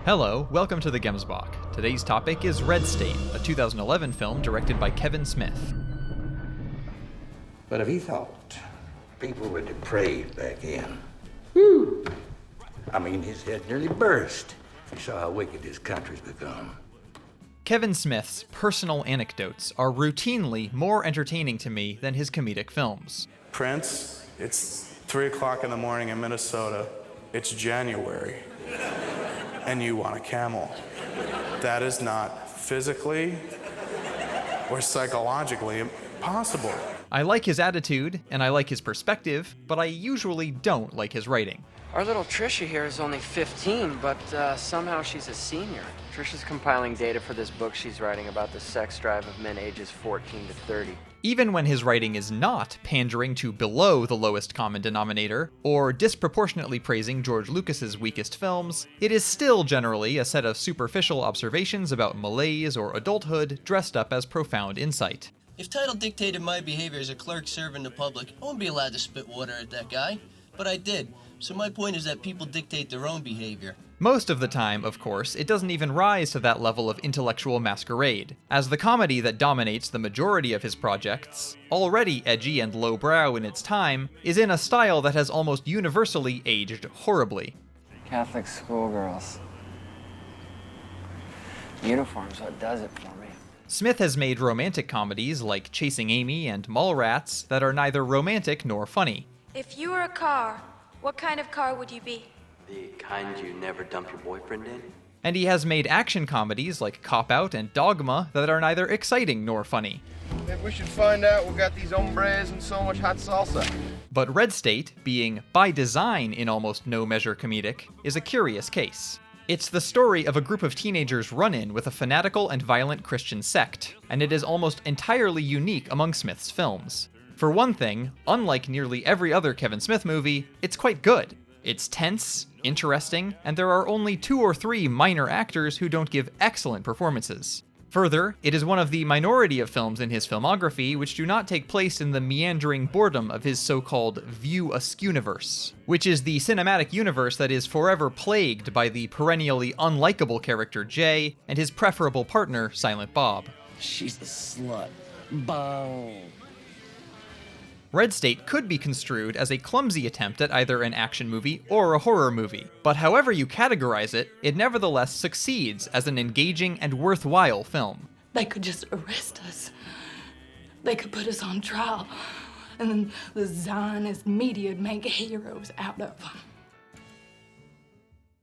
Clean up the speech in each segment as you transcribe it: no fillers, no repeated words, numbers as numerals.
Hello, welcome to the Gemsbach. Today's topic is Red State, a 2011 film directed by Kevin Smith. But if he thought people were depraved back then, whew, his head nearly burst if he saw how wicked this country's become. Kevin Smith's personal anecdotes are routinely more entertaining to me than his comedic films. Prince, it's 3 o'clock in the morning in Minnesota. It's January. And you want a camel. That is not physically or psychologically possible. I like his attitude, and I like his perspective, but I usually don't like his writing. Our little Trisha here is only 15, but somehow she's a senior. Trisha's compiling data for this book she's writing about the sex drive of men ages 14 to 30. Even when his writing is not pandering to below the lowest common denominator, or disproportionately praising George Lucas's weakest films, it is still generally a set of superficial observations about malaise or adulthood dressed up as profound insight. If title dictated my behavior as a clerk serving the public, I wouldn't be allowed to spit water at that guy. But I did. So my point is that people dictate their own behavior. Most of the time, of course, it doesn't even rise to that level of intellectual masquerade, as the comedy that dominates the majority of his projects, already edgy and lowbrow in its time, is in a style that has almost universally aged horribly. Catholic schoolgirls. Uniform's what does it for me. Smith has made romantic comedies like Chasing Amy and Mallrats that are neither romantic nor funny. If you were a car, what kind of car would you be? The kind you never dump your boyfriend in? And he has made action comedies like Cop Out and Dogma that are neither exciting nor funny. Maybe we should find out what got these hombres and so much hot salsa. But Red State, being by design in almost no measure comedic, is a curious case. It's the story of a group of teenagers run-in with a fanatical and violent Christian sect, and it is almost entirely unique among Smith's films. For one thing, unlike nearly every other Kevin Smith movie, it's quite good. It's tense, interesting, and there are only 2 or 3 minor actors who don't give excellent performances. Further, it is one of the minority of films in his filmography which do not take place in the meandering boredom of his so-called View Askewniverse, which is the cinematic universe that is forever plagued by the perennially unlikable character Jay and his preferable partner, Silent Bob. She's a slut. Bang. Red State could be construed as a clumsy attempt at either an action movie or a horror movie, but however you categorize it, it nevertheless succeeds as an engaging and worthwhile film. They could just arrest us. They could put us on trial, and then the Zionist media would make heroes out of them.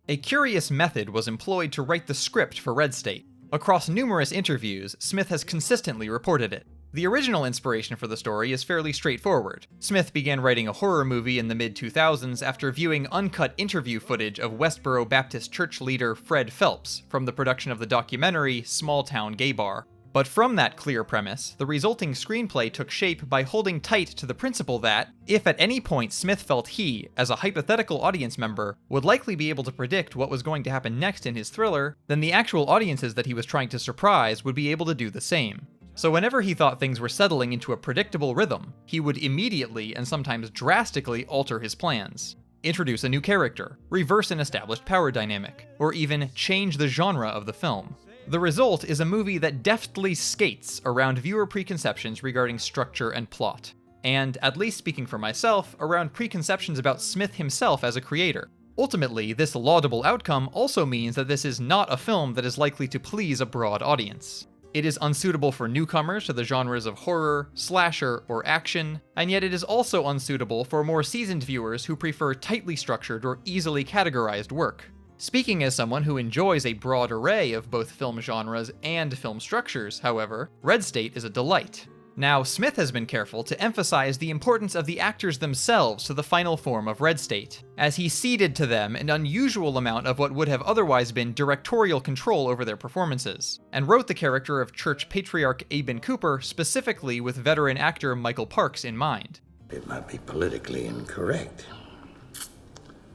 A curious method was employed to write the script for Red State. Across numerous interviews, Smith has consistently reported it. The original inspiration for the story is fairly straightforward. Smith began writing a horror movie in the mid-2000s after viewing uncut interview footage of Westboro Baptist Church leader Fred Phelps from the production of the documentary Small Town Gay Bar. But from that clear premise, the resulting screenplay took shape by holding tight to the principle that, if at any point Smith felt he, as a hypothetical audience member, would likely be able to predict what was going to happen next in his thriller, then the actual audiences that he was trying to surprise would be able to do the same. So whenever he thought things were settling into a predictable rhythm, he would immediately and sometimes drastically alter his plans. Introduce a new character, reverse an established power dynamic, or even change the genre of the film. The result is a movie that deftly skates around viewer preconceptions regarding structure and plot. And, at least speaking for myself, around preconceptions about Smith himself as a creator. Ultimately, this laudable outcome also means that this is not a film that is likely to please a broad audience. It is unsuitable for newcomers to the genres of horror, slasher, or action, and yet it is also unsuitable for more seasoned viewers who prefer tightly structured or easily categorized work. Speaking as someone who enjoys a broad array of both film genres and film structures, however, Red State is a delight. Now, Smith has been careful to emphasize the importance of the actors themselves to the final form of Red State, as he ceded to them an unusual amount of what would have otherwise been directorial control over their performances, and wrote the character of church patriarch Aben Cooper specifically with veteran actor Michael Parks in mind. It might be politically incorrect,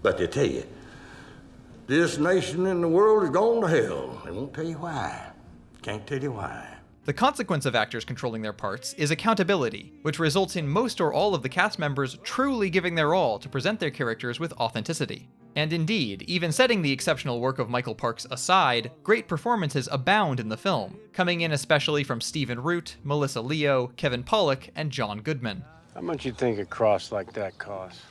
but they tell you, this nation and the world is going to hell. They won't tell you why. Can't tell you why. The consequence of actors controlling their parts is accountability, which results in most or all of the cast members truly giving their all to present their characters with authenticity. And indeed, even setting the exceptional work of Michael Parks aside, great performances abound in the film, coming in especially from Stephen Root, Melissa Leo, Kevin Pollak, and John Goodman. How much you think a cross like that costs?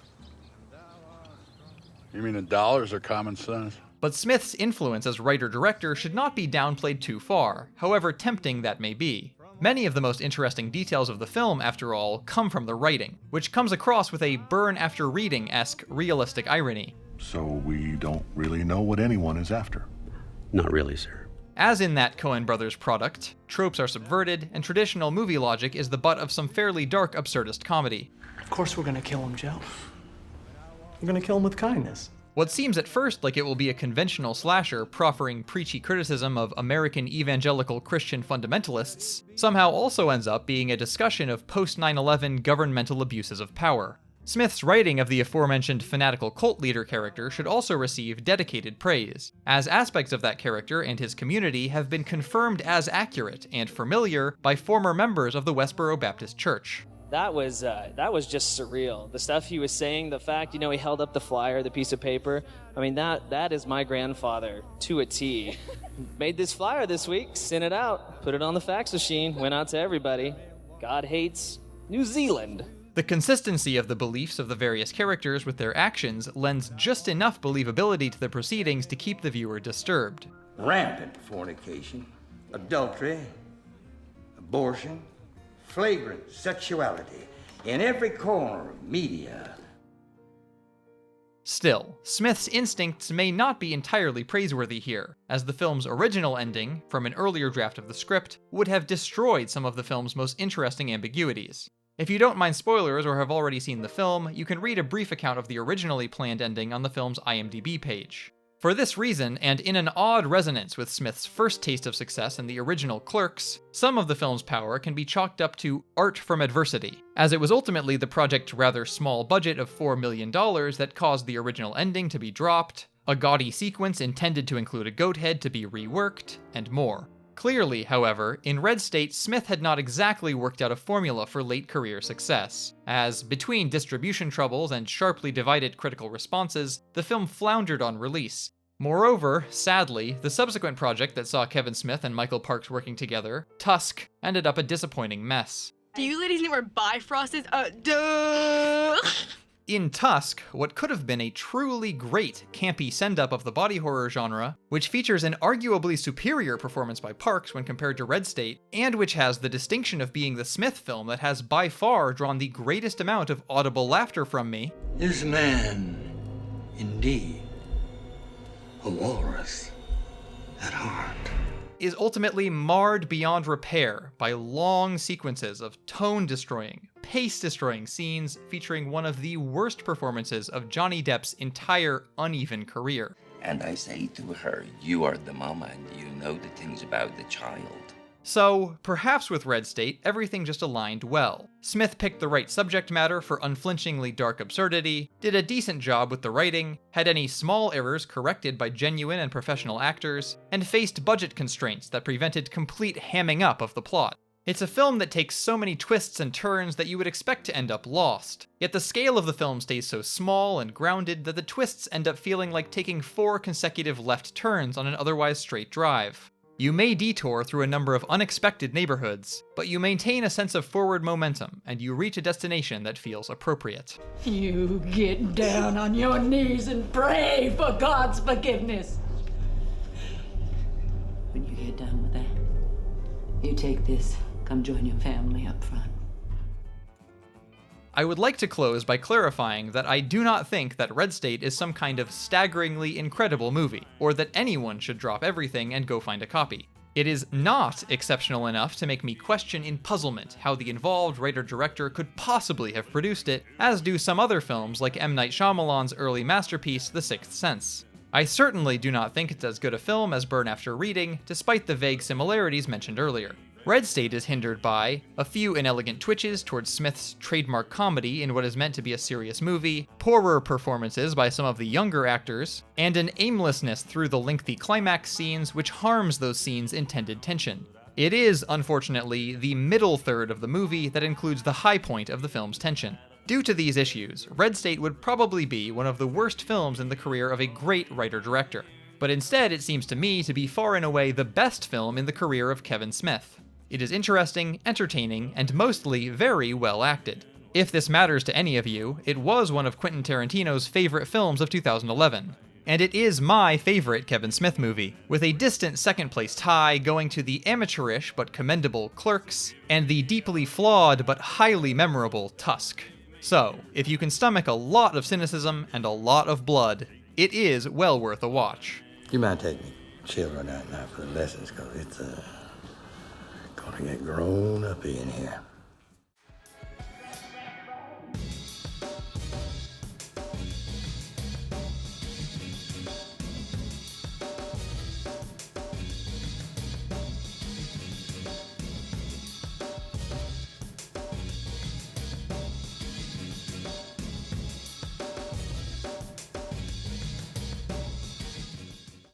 You mean in dollars or common sense? But Smith's influence as writer-director should not be downplayed too far, however tempting that may be. Many of the most interesting details of the film, after all, come from the writing, which comes across with a burn-after-reading-esque realistic irony. So we don't really know what anyone is after? Not really, sir. As in that Coen Brothers product, tropes are subverted, and traditional movie logic is the butt of some fairly dark absurdist comedy. Of course we're gonna kill him, Joe. We're gonna kill him with kindness. What seems at first like it will be a conventional slasher proffering preachy criticism of American evangelical Christian fundamentalists somehow also ends up being a discussion of post-9/11 governmental abuses of power. Smith's writing of the aforementioned fanatical cult leader character should also receive dedicated praise, as aspects of that character and his community have been confirmed as accurate and familiar by former members of the Westboro Baptist Church. That was just surreal. The stuff he was saying, the fact, he held up the flyer, the piece of paper. I mean, that is my grandfather to a T. Made this flyer this week, sent it out, put it on the fax machine, went out to everybody. God hates New Zealand. The consistency of the beliefs of the various characters with their actions lends just enough believability to the proceedings to keep the viewer disturbed. Rampant fornication, adultery, abortion, flagrant sexuality in every corner of media. Still, Smith's instincts may not be entirely praiseworthy here, as the film's original ending, from an earlier draft of the script, would have destroyed some of the film's most interesting ambiguities. If you don't mind spoilers or have already seen the film, you can read a brief account of the originally planned ending on the film's IMDb page. For this reason, and in an odd resonance with Smith's first taste of success in the original Clerks, some of the film's power can be chalked up to art from adversity, as it was ultimately the project's rather small budget of $4 million that caused the original ending to be dropped, a gaudy sequence intended to include a goat head to be reworked, and more. Clearly, however, in Red State, Smith had not exactly worked out a formula for late career success, as, between distribution troubles and sharply divided critical responses, the film floundered on release. Moreover, sadly, the subsequent project that saw Kevin Smith and Michael Parks working together, Tusk, ended up a disappointing mess. Do you ladies know where Bifrost is? Duh! In Tusk, what could have been a truly great campy send-up of the body horror genre, which features an arguably superior performance by Parks when compared to Red State, and which has the distinction of being the Smith film that has by far drawn the greatest amount of audible laughter from me, Is man indeed a walrus at heart? is ultimately marred beyond repair by long sequences of tone-destroying, pace-destroying scenes featuring one of the worst performances of Johnny Depp's entire uneven career. And I say to her, you are the mama and you know the things about the child. So, perhaps with Red State, everything just aligned well. Smith picked the right subject matter for unflinchingly dark absurdity, did a decent job with the writing, had any small errors corrected by genuine and professional actors, and faced budget constraints that prevented complete hamming up of the plot. It's a film that takes so many twists and turns that you would expect to end up lost, yet the scale of the film stays so small and grounded that the twists end up feeling like taking 4 consecutive left turns on an otherwise straight drive. You may detour through a number of unexpected neighborhoods, but you maintain a sense of forward momentum, and you reach a destination that feels appropriate. You get down on your knees and pray for God's forgiveness. When you get done with that, you take this, come join your family up front. I would like to close by clarifying that I do not think that Red State is some kind of staggeringly incredible movie, or that anyone should drop everything and go find a copy. It is not exceptional enough to make me question in puzzlement how the involved writer-director could possibly have produced it, as do some other films like M. Night Shyamalan's early masterpiece, The Sixth Sense. I certainly do not think it's as good a film as Burn After Reading, despite the vague similarities mentioned earlier. Red State is hindered by a few inelegant twitches towards Smith's trademark comedy in what is meant to be a serious movie, poorer performances by some of the younger actors, and an aimlessness through the lengthy climax scenes which harms those scenes' intended tension. It is, unfortunately, the middle third of the movie that includes the high point of the film's tension. Due to these issues, Red State would probably be one of the worst films in the career of a great writer-director. But instead, it seems to me to be far and away the best film in the career of Kevin Smith. It is interesting, entertaining, and mostly very well acted. If this matters to any of you, it was one of Quentin Tarantino's favorite films of 2011. And it is my favorite Kevin Smith movie, with a distant second-place tie going to the amateurish but commendable Clerks, and the deeply flawed but highly memorable Tusk. So, if you can stomach a lot of cynicism and a lot of blood, it is well worth a watch. You might take me children out now for the lessons, because it's gonna get grown up in here.